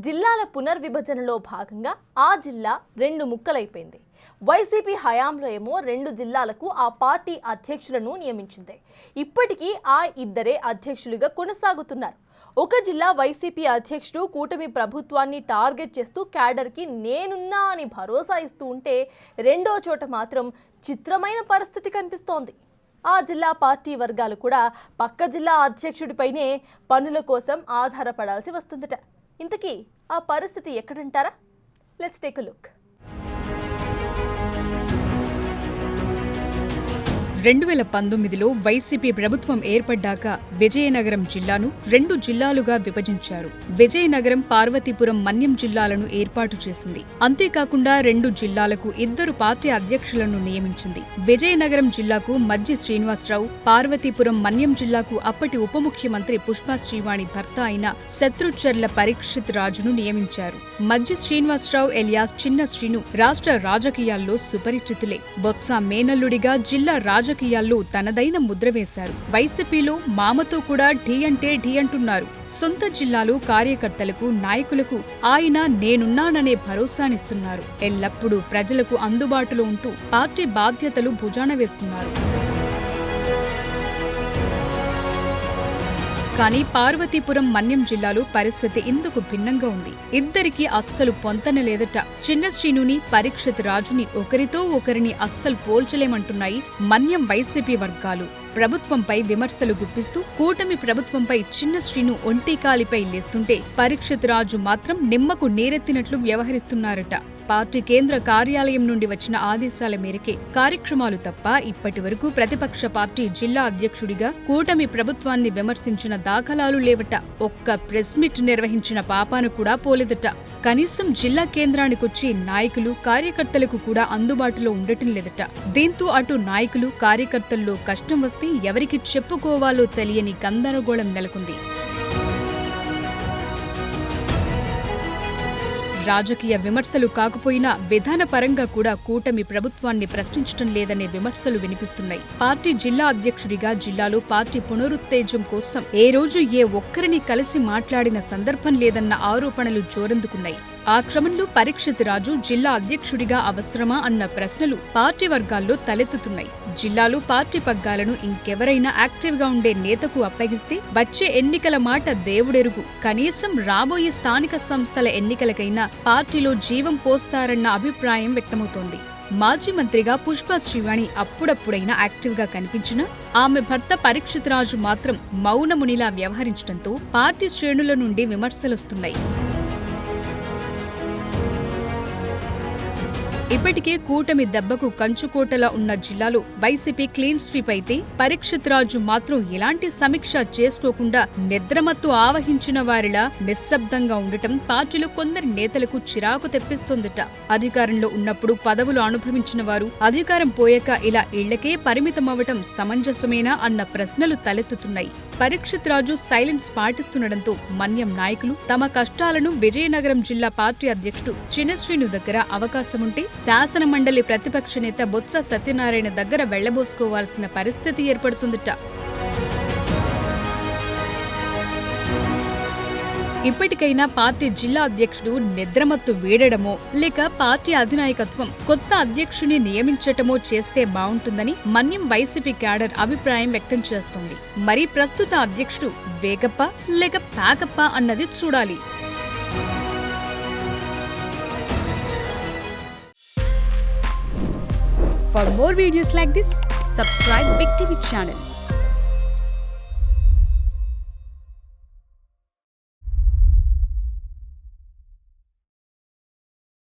జిల్లాల పునర్విభజనలో భాగంగా ఆ జిల్లా రెండు ముక్కలైపోయింది. వైసీపీ హయాంలో ఏమో 2 జిల్లాలకు ఆ పార్టీ అధ్యక్షులను నియమించింది. ఇప్పటికీ ఆ ఇద్దరే అధ్యక్షులుగా కొనసాగుతున్నారు. ఒక జిల్లా వైసీపీ అధ్యక్షుడు కూటమి ప్రభుత్వాన్ని టార్గెట్ చేస్తూ క్యాడర్కి నేనున్నా అని భరోసా ఇస్తూ ఉంటే, రెండో చోట మాత్రం చిత్రమైన పరిస్థితి కనిపిస్తోంది. ఆ జిల్లా పార్టీ వర్గాలు కూడా పక్క జిల్లా అధ్యక్షుడిపైనే పనుల కోసం ఆధారపడాల్సి వస్తుందట. ఇంతకీ ఆ పరిస్థితి ఎక్కడంటారా? Let's take a look. 2019లో వైసీపీ ప్రభుత్వం ఏర్పడ్డాక విజయనగరం జిల్లాను 2 జిల్లాలుగా విభజించారు. విజయనగరం, పార్వతీపురం, మన్యం జిల్లాలను ఏర్పాటు చేసింది. అంతేకాకుండా 2 జిల్లాలకు 2 పార్టీ అధ్యక్షులను నియమించింది. విజయనగరం జిల్లాకు మజ్జి శ్రీనివాసరావు, పార్వతీపురం, మన్యం జిల్లాకు అప్పటి ఉప ముఖ్యమంత్రి పుష్ప శ్రీవాణి భర్త అయిన శత్రుచర్ల పరీక్షిత్ రాజును నియమించారు. మజ్జి శ్రీనివాసరావు ఎలియాస్ చిన్న శ్రీను రాష్ట్ర రాజకీయాల్లో సుపరిచితులే. బొత్స మేనల్లుడిగా జిల్లా రాజకీయాల్లో తనదైన ముద్ర వేశారు. వైసీపీలో మామతో కూడా ఢీ అంటే ఢీ అంటున్నారు. సొంత జిల్లాలో కార్యకర్తలకు, నాయకులకు ఆయన నేనున్నాననే భరోసానిస్తున్నారు. ఎల్లప్పుడూ ప్రజలకు అందుబాటులో ఉంటూ పార్టీ బాధ్యతలు భుజాన వేసుకున్నారు. కానీ పార్వతీపురం, మన్యం జిల్లాలో పరిస్థితి ఇందుకు భిన్నంగా ఉంది. ఇద్దరికి అస్సలు పొంతన లేదట. చిన్న శ్రీనుని, పరీక్షిత్ రాజుని ఒకరితో ఒకరిని అస్సలు పోల్చలేమంటున్నాయి మన్యం వైసీపీ వర్గాలు. ప్రభుత్వంపై విమర్శలు గుప్పిస్తూ కూటమి ప్రభుత్వంపై చిన్న శ్రీను ఒంటికాలిపై లేస్తుంటే, పరీక్షిత్ రాజు మాత్రం నిమ్మకు నీరెత్తినట్లు వ్యవహరిస్తున్నారట. పార్టీ కేంద్ర కార్యాలయం నుండి వచ్చిన ఆదేశాల మేరకే కార్యక్రమాలు తప్ప ఇప్పటి వరకు ప్రతిపక్ష పార్టీ జిల్లా అధ్యక్షుడిగా కూటమి ప్రభుత్వాన్ని విమర్శించిన దాఖలాలు లేవట. ఒక్క ప్రెస్ మీట్ నిర్వహించిన పాపాను కూడా పోలేదట. కనీసం జిల్లా కేంద్రానికొచ్చి నాయకులు, కార్యకర్తలకు కూడా అందుబాటులో ఉండటం లేదట. దీంతో అటు నాయకులు, కార్యకర్తల్లో కష్టం వస్తే ఎవరికి చెప్పుకోవాలో తెలియని గందరగోళం నెలకొంది. రాజకీయ విమర్శలు కాకపోయినా విధానపరంగా కూడా కూటమి ప్రభుత్వాన్ని ప్రశ్నించడం లేదనే విమర్శలు వినిపిస్తున్నాయి. పార్టీ జిల్లా అధ్యక్షుడిగా జిల్లాలో పార్టీ పునరుత్తేజం కోసం ఏ రోజు ఏ ఒక్కరిని కలిసి మాట్లాడిన సందర్భం లేదన్న ఆరోపణలు జోరందుకున్నాయి. ఆ క్రమంలో పరీక్షిత్ రాజు జిల్లా అధ్యక్షుడిగా అవసరమా అన్న ప్రశ్నలు పార్టీ వర్గాల్లో తలెత్తుతున్నాయి. జిల్లాలో పార్టీ పగ్గాలను ఇంకెవరైనా యాక్టివ్గా ఉండే నేతకు అప్పగిస్తే వచ్చే ఎన్నికల మాట దేవుడెరుగు. కనీసం రాబోయే స్థానిక సంస్థల ఎన్నికలకైనా పార్టీలో జీవం పోస్తారన్న అభిప్రాయం వ్యక్తమవుతోంది. మాజీ మంత్రిగా పుష్ప శ్రీవాణి అప్పుడప్పుడైనా యాక్టివ్గా కనిపించినా ఆమె భర్త పరీక్షిత్ రాజు మాత్రం మౌనమునిలా వ్యవహరించడంతో పార్టీ శ్రేణుల నుండి విమర్శలొస్తున్నాయి. ఇప్పటికే కూటమి దెబ్బకు కంచుకోటలా ఉన్న జిల్లాలో వైసీపీ క్లీన్ స్వీప్ అయితే, పరీక్షిత్ రాజు మాత్రం ఎలాంటి సమీక్ష చేసుకోకుండా నిద్రమత్తు ఆవహించిన వారిలా నిశ్శబ్దంగా ఉండటం పార్టీలో కొందరి నేతలకు చిరాకు తెప్పిస్తోందట. అధికారంలో ఉన్నప్పుడు పదవులు అనుభవించిన వారు అధికారం పోయాక ఇలా ఇళ్లకే పరిమితమవటం సమంజసమేనా అన్న ప్రశ్నలు తలెత్తుతున్నాయి. పరీక్షిత్ రాజు సైలెన్స్ పాటిస్తుండటంతో మన్యం నాయకులు తమ కష్టాలను విజయనగరం జిల్లా పార్టీ అధ్యక్షుడు చిన్నశ్రీను దగ్గర అవకాశముంటే శాసన మండలి ప్రతిపక్ష నేత బొత్స సత్యనారాయణ దగ్గర వెళ్లబోసుకోవాల్సిన పరిస్థితి ఏర్పడుతుందట. ఇప్పటికైనా పార్టీ జిల్లా అధ్యక్షుడు నిద్రమత్తు వీడడమో లేక పార్టీ అధినాయకత్వం కొత్త అధ్యక్షుని నియమించటమో చేస్తే బావుంటుందని మన్యం వైసీపీ క్యాడర్ అభిప్రాయం వ్యక్తం చేస్తోంది. మరి ప్రస్తుత అధ్యక్షుడు వేగప్ప లేక ప్యాకప్ప అన్నది చూడాలి. For more videos like this, subscribe Big TV channel.